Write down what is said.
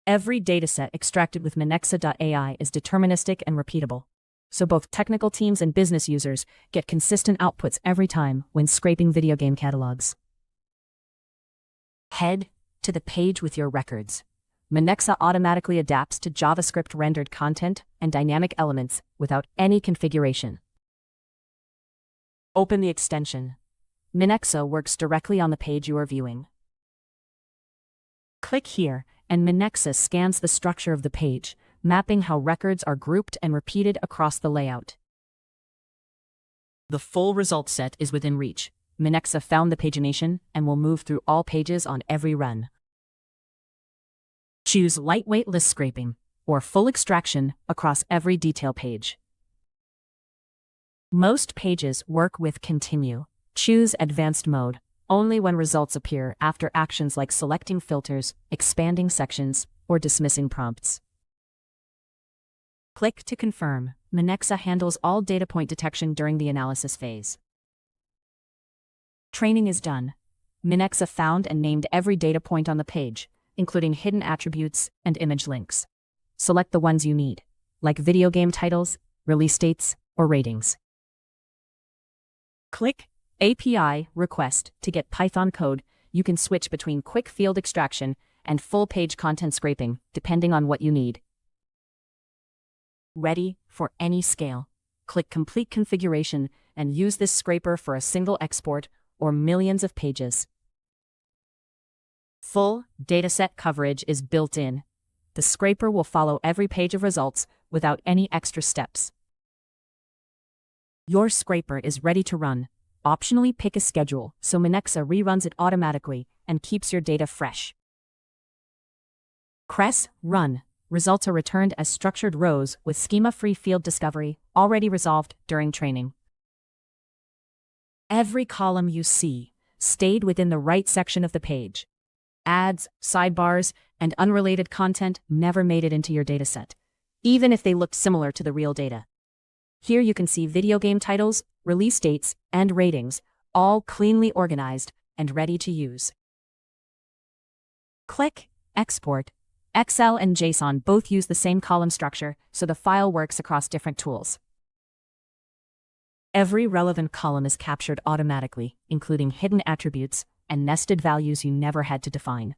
Every dataset extracted with Minexa.ai is deterministic and repeatable, so both technical teams and business users get consistent outputs every time when scraping video game catalogs. Head to the page with your records. Minexa automatically adapts to JavaScript rendered content and dynamic elements without any configuration. Open the extension. Minexa works directly on the page you are viewing. Click here, and Minexa scans the structure of the page, mapping how records are grouped and repeated across the layout. The full result set is within reach. Minexa found the pagination and will move through all pages on every run. Choose lightweight list scraping or full extraction across every detail page. Most pages work with continue. Choose advanced mode only when results appear after actions like selecting filters, expanding sections, or dismissing prompts. Click to confirm. Minexa handles all data point detection during the analysis phase. Training is done. Minexa found and named every data point on the page, including hidden attributes and image links. Select the ones you need, like video game titles, release dates, or ratings. Click API Request to get Python code. You can switch between quick field extraction and full page content scraping, depending on what you need. Ready for any scale. Click Complete Configuration and use this scraper for a single export or millions of pages. Full dataset coverage is built in. The scraper will follow every page of results without any extra steps. Your scraper is ready to run. Optionally pick a schedule so Minexa reruns it automatically and keeps your data fresh. Press Run. Results are returned as structured rows with schema-free field discovery already resolved during training. Every column you see stayed within the right section of the page. Ads, sidebars, and unrelated content never made it into your dataset, even if they looked similar to the real data. Here you can see video game titles, release dates, and ratings, all cleanly organized and ready to use. Click Export. Excel and JSON both use the same column structure, so the file works across different tools. Every relevant column is captured automatically, including hidden attributes and nested values you never had to define.